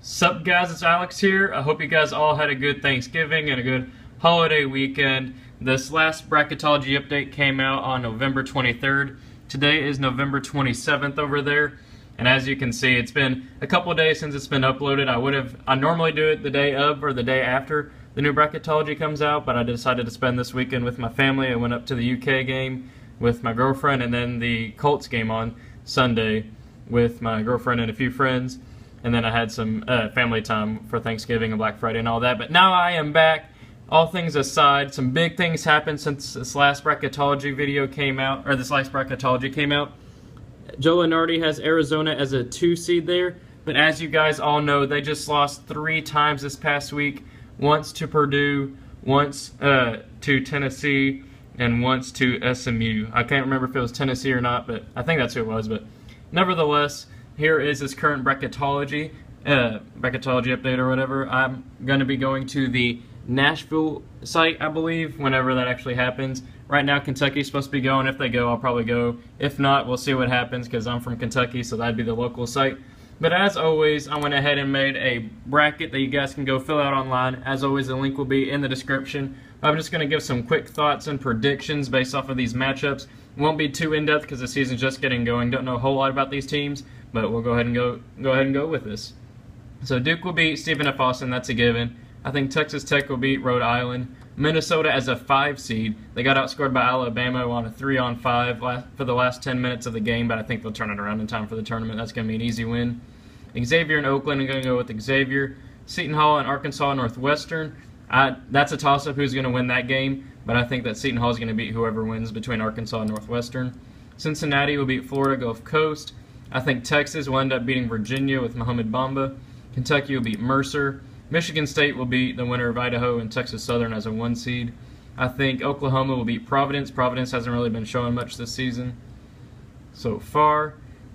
Sup guys, it's Alex here. I hope you guys all had a good Thanksgiving and a good holiday weekend. This last Bracketology update came out on November 23rd. Today is November 27th over there. And as you can see, it's been a couple of days since it's been uploaded. I normally do it the day of or the day after the new Bracketology comes out, but I decided to spend this weekend with my family. I went up to the UK game with my girlfriend and then the Colts game on Sunday with my girlfriend and a few friends. And then I had some family time for Thanksgiving and Black Friday and all that. But now I am back. All things aside, some big things happened since this last Bracketology video came out, or this last Bracketology came out. Joe Lunardi has Arizona as a 2 seed there. But as you guys all know, they just lost 3 times this past week. Once to Purdue, once to Tennessee, and once to SMU. I can't remember if it was Tennessee or not, but I think that's who it was. But nevertheless, here is this current Bracketology update or whatever. I'm going to be going to the Nashville site, I believe, whenever that actually happens. Right now, Kentucky's supposed to be going. If they go, I'll probably go. If not, we'll see what happens because I'm from Kentucky, so that'd be the local site. But as always, I went ahead and made a bracket that you guys can go fill out online. As always, the link will be in the description. I'm just going to give some quick thoughts and predictions based off of these matchups. It won't be too in-depth because the season's just getting going. Don't know a whole lot about these teams, but we'll go ahead and go with this. So Duke will beat Stephen F. Austin. That's a given. I think Texas Tech will beat Rhode Island. Minnesota as a 5 seed. They got outscored by Alabama on a 3-on-5 for the last 10 minutes of the game, but I think they'll turn it around in time for the tournament. That's going to be an easy win. Xavier and Oakland, I'm going to go with Xavier. Seton Hall and Arkansas Northwestern. That's a toss-up who's going to win that game, but I think that Seton Hall is going to beat whoever wins between Arkansas and Northwestern. Cincinnati will beat Florida Gulf Coast. I think Texas will end up beating Virginia with Mohamed Bamba. Kentucky will beat Mercer. Michigan State will beat the winner of Idaho and Texas Southern as a 1 seed. I think Oklahoma will beat Providence. Providence hasn't really been showing much this season so far.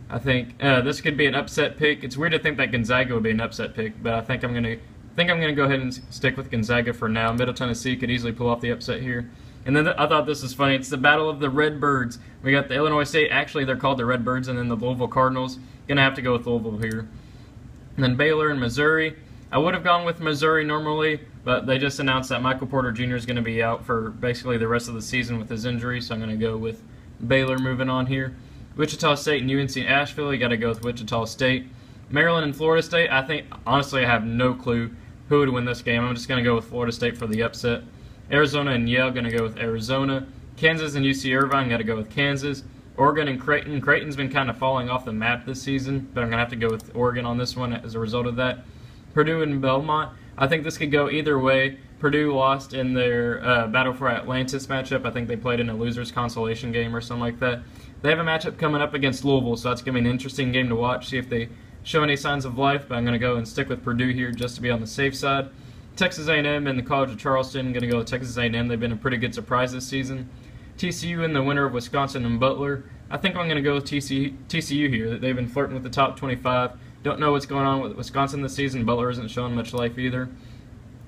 I think this could be an upset pick. It's weird to think that Gonzaga would be an upset pick, but I think I'm gonna go ahead and stick with Gonzaga for now. Middle Tennessee could easily pull off the upset here. And then I thought this was funny. It's the Battle of the Redbirds. We got the Illinois State. Actually, they're called the Redbirds, and then the Louisville Cardinals. Gonna have to go with Louisville here. And then Baylor and Missouri. I would have gone with Missouri normally, but they just announced that Michael Porter Jr. is going to be out for basically the rest of the season with his injury, so I'm going to go with Baylor moving on here. Wichita State and UNC Asheville, you got to go with Wichita State. Maryland and Florida State, honestly, I have no clue who would win this game. I'm just going to go with Florida State for the upset. Arizona and Yale, going to go with Arizona. Kansas and UC Irvine, got to go with Kansas. Oregon and Creighton. Creighton's been kind of falling off the map this season, but I'm going to have to go with Oregon on this one as a result of that. Purdue and Belmont. I think this could go either way. Purdue lost in their Battle for Atlantis matchup. I think they played in a loser's consolation game or something like that. They have a matchup coming up against Louisville, so that's going to be an interesting game to watch, see if they show any signs of life, but I'm going to go and stick with Purdue here just to be on the safe side. Texas A&M and the College of Charleston, I'm going to go with Texas A&M. They've been a pretty good surprise this season. TCU and the winner of Wisconsin and Butler. I think I'm going to go with TCU here. They've been flirting with the top 25. Don't know what's going on with Wisconsin this season. Butler isn't showing much life either.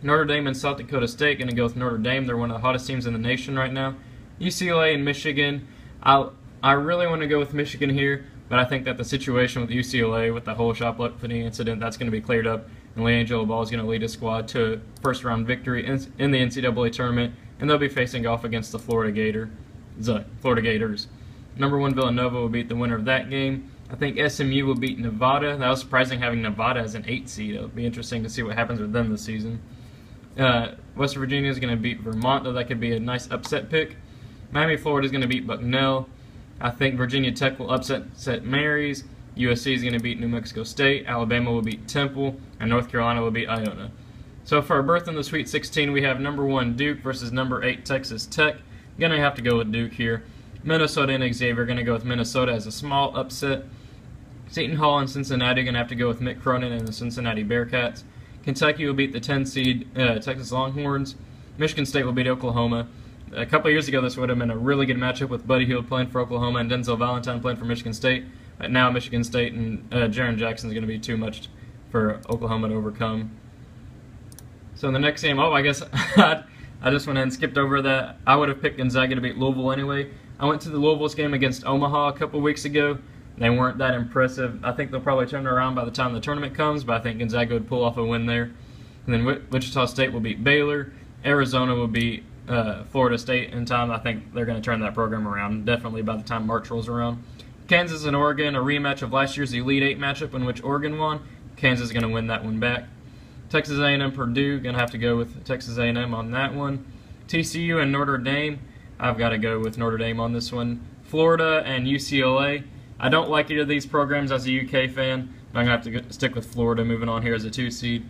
Notre Dame and South Dakota State, going to go with Notre Dame. They're one of the hottest teams in the nation right now. UCLA and Michigan. I really want to go with Michigan here, but I think that the situation with UCLA, with the whole shoplifting incident, that's going to be cleared up, and LeAngelo Ball is going to lead his squad to a first-round victory in the NCAA tournament, and they'll be facing off against the Florida Gators. Number 1 Villanova will beat the winner of that game. I think SMU will beat Nevada. That was surprising having Nevada as an 8 seed. It'll be interesting to see what happens with them this season. West Virginia is going to beat Vermont, though that could be a nice upset pick. Miami, Florida is going to beat Bucknell. I think Virginia Tech will upset St. Mary's. USC is going to beat New Mexico State. Alabama will beat Temple. And North Carolina will beat Iona. So for our berth in the Sweet 16, we have number 1 Duke versus number 8 Texas Tech. Going to have to go with Duke here. Minnesota and Xavier are going to go with Minnesota as a small upset. Seton Hall and Cincinnati are going to have to go with Mick Cronin and the Cincinnati Bearcats. Kentucky will beat the 10 seed Texas Longhorns. Michigan State will beat Oklahoma. A couple of years ago, this would have been a really good matchup with Buddy Hield playing for Oklahoma and Denzel Valentine playing for Michigan State. But now Michigan State and Jaren Jackson is going to be too much for Oklahoma to overcome. So in the next game, I guess I just went ahead and skipped over that. I would have picked Gonzaga to beat Louisville anyway. I went to the Louisville's game against Omaha a couple weeks ago. They weren't that impressive. I think they'll probably turn it around by the time the tournament comes, but I think Gonzaga would pull off a win there. And then Wichita State will beat Baylor. Arizona will beat Florida State in time. I think they're going to turn that program around, definitely by the time March rolls around. Kansas and Oregon, a rematch of last year's Elite Eight matchup in which Oregon won. Kansas is going to win that one back. Texas A&M, Purdue, going to have to go with Texas A&M on that one. TCU and Notre Dame, I've got to go with Notre Dame on this one. Florida and UCLA, I don't like either of these programs as a UK fan, but I'm going to have to stick with Florida moving on here as a 2 seed.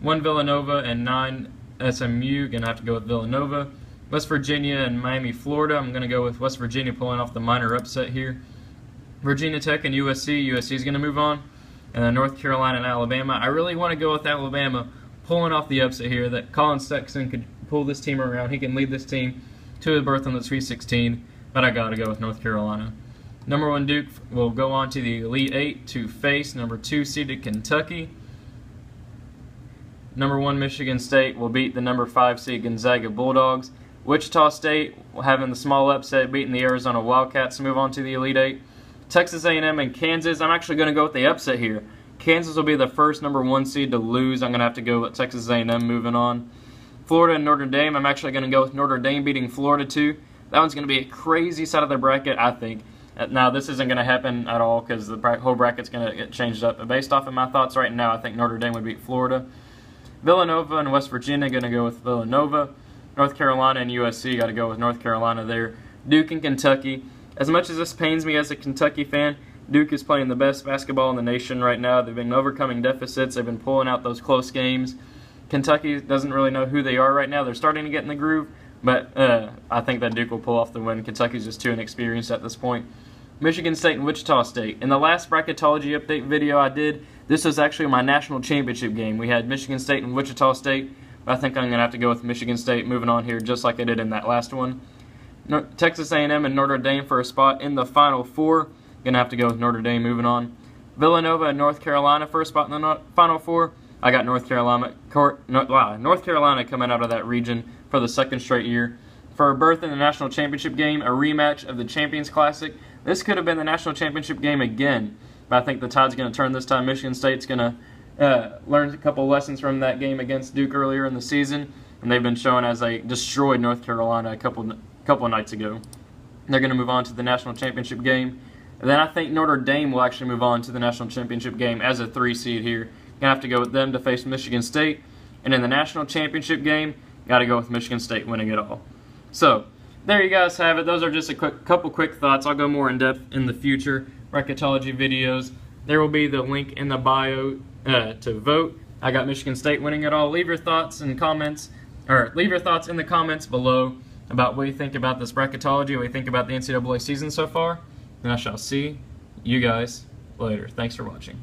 1 Villanova and 9 SMU, going to have to go with Villanova. West Virginia and Miami, Florida, I'm going to go with West Virginia pulling off the minor upset here. Virginia Tech and USC, USC is going to move on. And then North Carolina and Alabama, I really want to go with Alabama pulling off the upset here, that Colin Sexton could pull this team around. He can lead this team to a berth in the Sweet 16, but I got to go with North Carolina. Number 1 Duke will go on to the Elite Eight to face number 2 seeded Kentucky. Number 1 Michigan State will beat the number 5 seed Gonzaga Bulldogs. Wichita State having the small upset, beating the Arizona Wildcats to move on to the Elite Eight. Texas A&M and Kansas, I'm actually going to go with the upset here. Kansas will be the first number 1 seed to lose. I'm going to have to go with Texas A&M moving on. Florida and Notre Dame, I'm actually going to go with Notre Dame beating Florida too. That one's going to be a crazy side of the bracket, I think. Now, this isn't going to happen at all because the whole bracket's going to get changed up. But based off of my thoughts right now, I think Notre Dame would beat Florida. Villanova and West Virginia, going to go with Villanova. North Carolina and USC, got to go with North Carolina there. Duke and Kentucky. As much as this pains me as a Kentucky fan, Duke is playing the best basketball in the nation right now. They've been overcoming deficits. They've been pulling out those close games. Kentucky doesn't really know who they are right now. They're starting to get in the groove, but I think that Duke will pull off the win. Kentucky's just too inexperienced at this point. Michigan State and Wichita State. In the last Bracketology update video I did, this was actually my national championship game. We had Michigan State and Wichita State. I think I'm going to have to go with Michigan State moving on here just like I did in that last one. Texas A&M and Notre Dame for a spot in the Final Four. Going to have to go with Notre Dame moving on. Villanova and North Carolina for a spot in the Final Four. I got North Carolina coming out of that region for the 2nd straight year. For a berth in the national championship game, a rematch of the Champions Classic. This could have been the national championship game again, but I think the tide's going to turn this time. Michigan State's going to learn a couple lessons from that game against Duke earlier in the season, and they've been shown as they destroyed North Carolina a couple of nights ago. They're going to move on to the national championship game. And then I think Notre Dame will actually move on to the national championship game as a 3 seed here. Going to have to go with them to face Michigan State. And in the national championship game, got to go with Michigan State winning it all. So, there you guys have it. Those are just a couple quick thoughts. I'll go more in depth in the future Bracketology videos. There will be the link in the bio to vote. I got Michigan State winning it all. Leave your thoughts in comments, or leave your thoughts in the comments below about what you think about this Bracketology, what you think about the NCAA season so far. And I shall see you guys later. Thanks for watching.